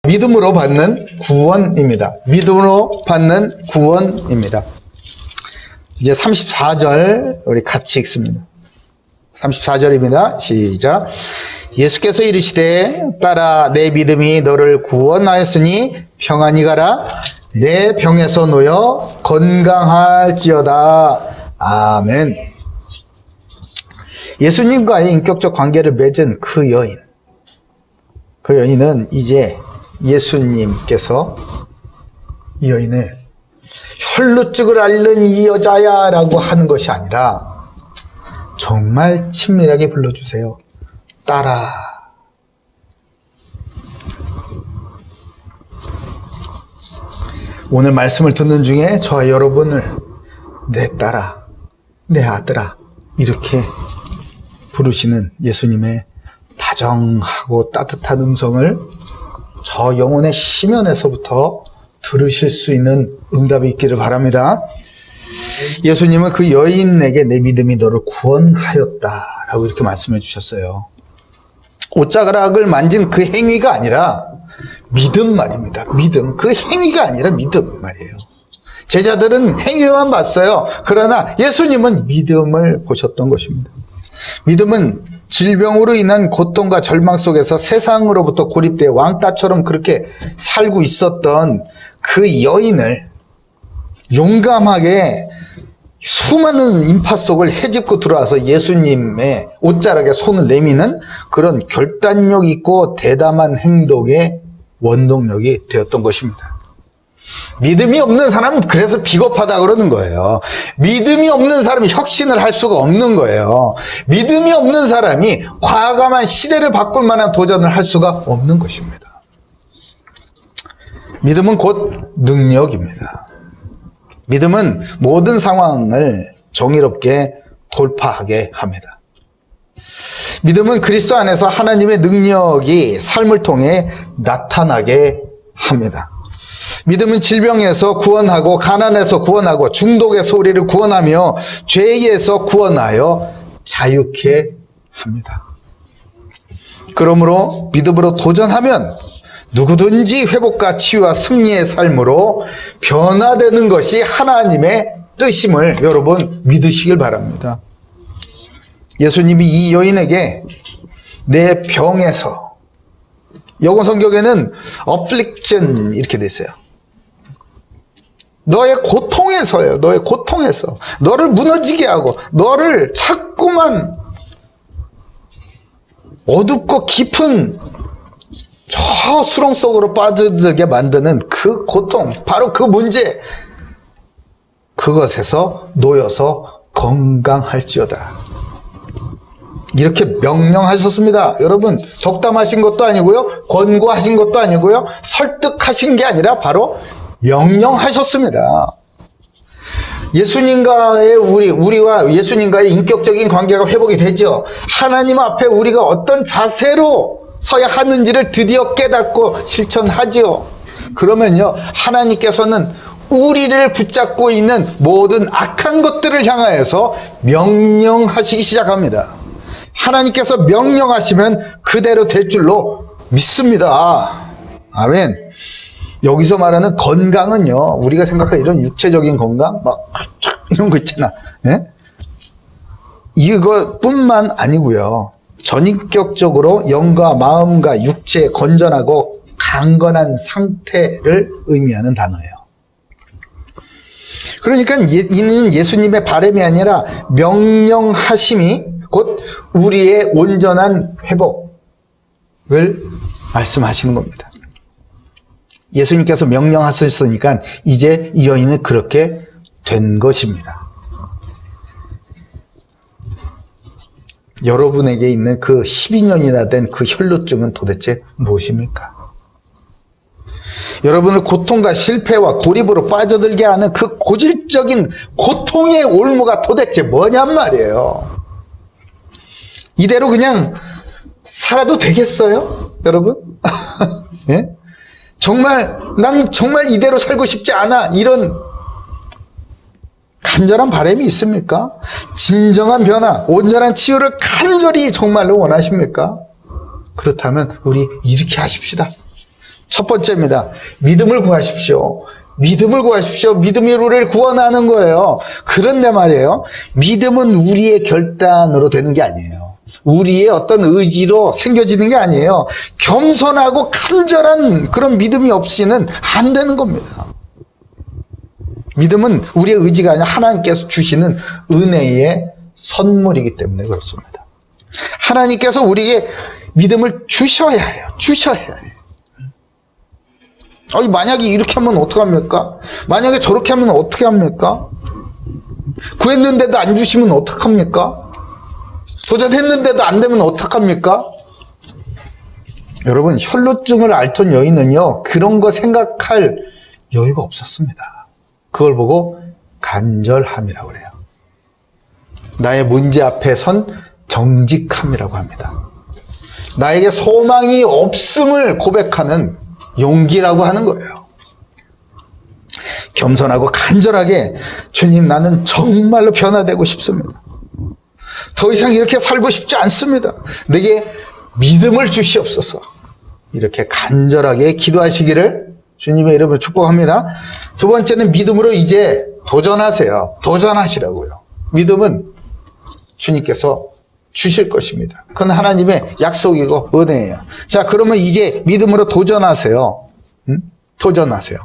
믿음으로 받는 구원입니다. 믿음으로 받는 구원입니다. 이제 34절 우리 같이 읽습니다. 34절입니다. 시작. 예수께서 이르시되 딸아 내 믿음이 너를 구원하였으니 평안히 가라. 내 병에서 놓여 건강할지어다. 아멘. 예수님과의 인격적 관계를 맺은 그 여인은 이제 예수님께서 이 여인을 혈루증을 앓는 이 여자야 라고 하는 것이 아니라 정말 친밀하게 불러주세요. 딸아. 오늘 말씀을 듣는 중에 저와 여러분을 내 딸아, 내 아들아 이렇게 부르시는 예수님의 다정하고 따뜻한 음성을 저 영혼의 심연에서부터 들으실 수 있는 응답이 있기를 바랍니다. 예수님은 그 여인에게 내 믿음이 너를 구원하였다라고 이렇게 말씀해 주셨어요. 옷자락을 만진 그 행위가 아니라 믿음 말입니다. 믿음. 그 행위가 아니라 믿음 말이에요. 제자들은 행위만 봤어요. 그러나 예수님은 믿음을 보셨던 것입니다. 믿음은 질병으로 인한 고통과 절망 속에서 세상으로부터 고립돼 왕따처럼 그렇게 살고 있었던 그 여인을 용감하게 수많은 인파 속을 헤집고 들어와서 예수님의 옷자락에 손을 내미는 그런 결단력 있고 대담한 행동의 원동력이 되었던 것입니다. 믿음이 없는 사람은 그래서 비겁하다 그러는 거예요. 믿음이 없는 사람이 혁신을 할 수가 없는 거예요. 믿음이 없는 사람이 과감한 시대를 바꿀 만한 도전을 할 수가 없는 것입니다. 믿음은 곧 능력입니다. 믿음은 모든 상황을 정의롭게 돌파하게 합니다. 믿음은 그리스도 안에서 하나님의 능력이 삶을 통해 나타나게 합니다. 믿음은 질병에서 구원하고 가난에서 구원하고 중독에서 우리를 구원하며 죄에서 구원하여 자유케 합니다. 그러므로 믿음으로 도전하면 누구든지 회복과 치유와 승리의 삶으로 변화되는 것이 하나님의 뜻임을 여러분 믿으시길 바랍니다. 예수님이 이 여인에게 내 병에서, 영어 성경에는 affliction 이렇게 돼 있어요. 너의 고통에서예요. 너의 고통에서. 너를 무너지게 하고 너를 자꾸만 어둡고 깊은 저 수렁 속으로 빠져들게 만드는 그 고통, 바로 그 문제, 그것에서 놓여서 건강할지어다. 이렇게 명령하셨습니다. 여러분, 적담하신 것도 아니고요, 권고하신 것도 아니고요, 설득하신 게 아니라 바로 명령하셨습니다. 예수님과의 우리와 예수님과의 인격적인 관계가 회복이 되죠. 하나님 앞에 우리가 어떤 자세로 서야 하는지를 드디어 깨닫고 실천하죠. 그러면요, 하나님께서는 우리를 붙잡고 있는 모든 악한 것들을 향하여서 명령하시기 시작합니다. 하나님께서 명령하시면 그대로 될 줄로 믿습니다. 아멘. 여기서 말하는 건강은요, 우리가 생각하는 이런 육체적인 건강, 막 이런 거 있잖아. 예? 이것뿐만 아니고요, 전인격적으로 영과 마음과 육체의 건전하고 강건한 상태를 의미하는 단어예요. 그러니까 이는 예수님의 바람이 아니라 명령하심이 곧 우리의 온전한 회복을 말씀하시는 겁니다. 예수님께서 명령하셨으니까 이제 이 여인은 그렇게 된 것입니다. 여러분에게 있는 그 12년이나 된 그 혈루증은 도대체 무엇입니까? 여러분을 고통과 실패와 고립으로 빠져들게 하는 그 고질적인 고통의 올무가 도대체 뭐냔 말이에요. 이대로 그냥 살아도 되겠어요? 여러분? 예? 난 정말 이대로 살고 싶지 않아. 이런 간절한 바람이 있습니까? 진정한 변화, 온전한 치유를 간절히 정말로 원하십니까? 그렇다면 우리 이렇게 하십시다. 첫 번째입니다. 믿음을 구하십시오. 믿음을 구하십시오. 믿음이 우리를 구원하는 거예요. 그런데 말이에요. 믿음은 우리의 결단으로 되는 게 아니에요. 우리의 어떤 의지로 생겨지는 게 아니에요. 겸손하고 간절한 그런 믿음이 없이는 안 되는 겁니다. 믿음은 우리의 의지가 아니라 하나님께서 주시는 은혜의 선물이기 때문에 그렇습니다. 하나님께서 우리에게 믿음을 주셔야 해요. 주셔야 해요. 만약에 이렇게 하면 어떡합니까? 만약에 저렇게 하면 어떻게 합니까? 구했는데도 안 주시면 어떡합니까? 도전했는데도 안 되면 어떡합니까? 여러분, 혈루증을 앓던 여인은요, 그런 거 생각할 여유가 없었습니다. 그걸 보고 간절함이라고 그래요. 나의 문제 앞에 선 정직함이라고 합니다. 나에게 소망이 없음을 고백하는 용기라고 하는 거예요. 겸손하고 간절하게 주님, 나는 정말로 변화되고 싶습니다. 더 이상 이렇게 살고 싶지 않습니다. 내게 믿음을 주시옵소서. 이렇게 간절하게 기도하시기를 주님의 이름으로 축복합니다. 두 번째는 믿음으로 이제 도전하세요. 도전하시라고요. 믿음은 주님께서 주실 것입니다. 그건 하나님의 약속이고 은혜예요. 자, 그러면 이제 믿음으로 도전하세요. 도전하세요.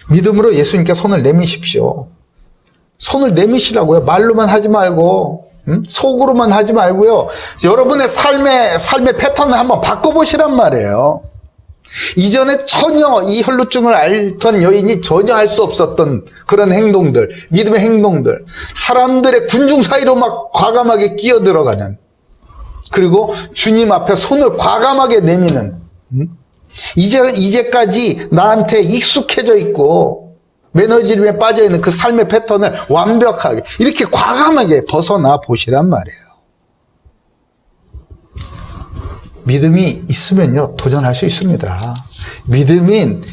믿음으로 예수님께 손을 내미십시오. 손을 내미시라고요. 말로만 하지 말고, 속으로만 하지 말고요. 여러분의 삶의 패턴을 한번 바꿔보시란 말이에요. 이전에 전혀 이 혈루증을 앓던 여인이 전혀 할 수 없었던 그런 행동들, 믿음의 행동들, 사람들의 군중 사이로 막 과감하게 끼어들어가는, 그리고 주님 앞에 손을 과감하게 내미는, 이제까지 나한테 익숙해져 있고 매너지즘에 빠져있는 그 삶의 패턴을 완벽하게 이렇게 과감하게 벗어나 보시란 말이에요. 믿음이 있으면요, 도전할 수 있습니다. 믿음은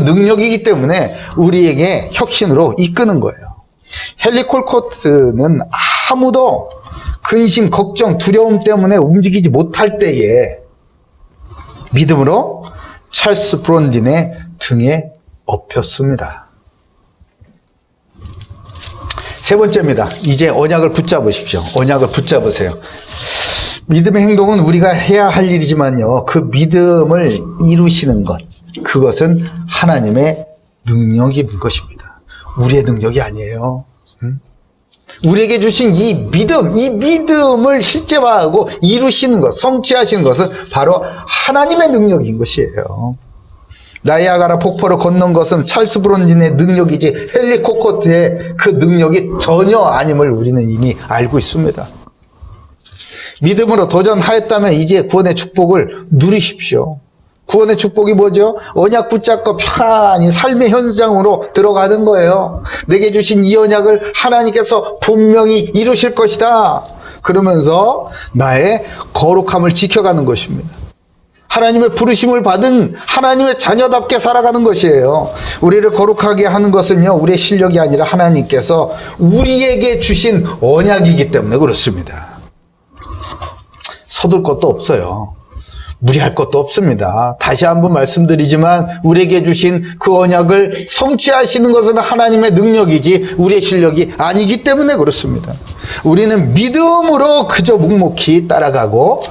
능력이기 때문에 우리에게 혁신으로 이끄는 거예요. 헨리 콜코트는 아무도 근심, 걱정, 두려움 때문에 움직이지 못할 때에 믿음으로 찰스 브론딘의 등에 엎였습니다. 세 번째입니다. 이제 언약을 붙잡으십시오. 언약을 붙잡으세요. 믿음의 행동은 우리가 해야 할 일이지만요, 그 믿음을 이루시는 것, 그것은 하나님의 능력인 것입니다. 우리의 능력이 아니에요. 우리에게 주신 이 믿음을 실제화하고 이루시는 것, 성취하시는 것은 바로 하나님의 능력인 것이에요. 나이아가라 폭포를 건넌 것은 찰스 브론딘의 능력이지 헨리 콜코트의 그 능력이 전혀 아님을 우리는 이미 알고 있습니다. 믿음으로 도전하였다면 이제 구원의 축복을 누리십시오. 구원의 축복이 뭐죠? 언약 붙잡고 편안히 삶의 현장으로 들어가는 거예요. 내게 주신 이 언약을 하나님께서 분명히 이루실 것이다. 그러면서 나의 거룩함을 지켜가는 것입니다. 하나님의 부르심을 받은 하나님의 자녀답게 살아가는 것이에요. 우리를 거룩하게 하는 것은요, 우리의 실력이 아니라 하나님께서 우리에게 주신 언약이기 때문에 그렇습니다. 서둘 것도 없어요. 무리할 것도 없습니다. 다시 한번 말씀드리지만 우리에게 주신 그 언약을 성취하시는 것은 하나님의 능력이지 우리의 실력이 아니기 때문에 그렇습니다. 우리는 믿음으로 그저 묵묵히 따라가고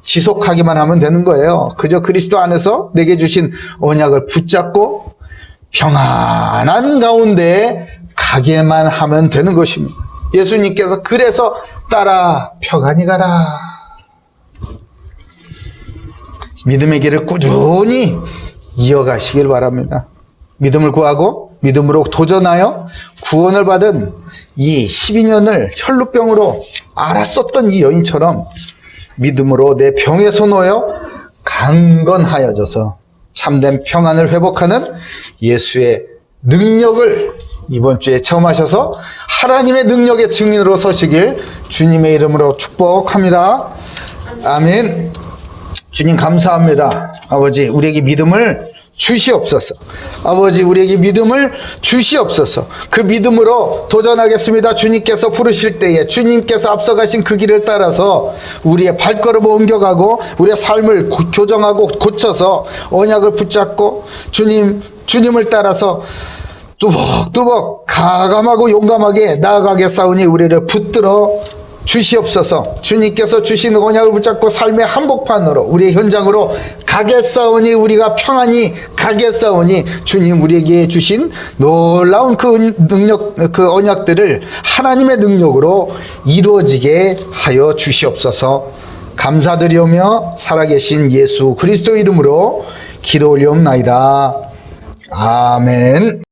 지속하기만 하면 되는 거예요. 그저 그리스도 안에서 내게 주신 언약을 붙잡고 평안한 가운데 가게만 하면 되는 것입니다. 예수님께서 그래서 따라 평안히 가라. 믿음의 길을 꾸준히 이어가시길 바랍니다. 믿음을 구하고 믿음으로 도전하여 구원을 받은 이 12년을 혈루병으로 앓았었던 이 여인처럼 믿음으로 내 병에서 놓여 강건하여져서 참된 평안을 회복하는 예수의 능력을 이번 주에 체험하셔서 하나님의 능력의 증인으로 서시길 주님의 이름으로 축복합니다. 아멘. 주님 감사합니다. 아버지, 우리에게 믿음을 주시옵소서. 아버지, 우리에게 믿음을 주시옵소서. 그 믿음으로 도전하겠습니다. 주님께서 부르실 때에 주님께서 앞서가신 그 길을 따라서 우리의 발걸음을 옮겨가고 우리의 삶을 교정하고 고쳐서 언약을 붙잡고 주님을 따라서 뚜벅뚜벅 가감하고 용감하게 나아가겠사오니 우리를 붙들어 주시옵소서. 주님께서 주신 언약을 붙잡고 삶의 한복판으로 우리의 현장으로 가겠사오니 우리가 평안히 가겠사오니 주님 우리에게 주신 놀라운 그 능력, 그 언약들을 하나님의 능력으로 이루어지게 하여 주시옵소서. 감사드리오며 살아계신 예수 그리스도 이름으로 기도 올리옵나이다. 아멘.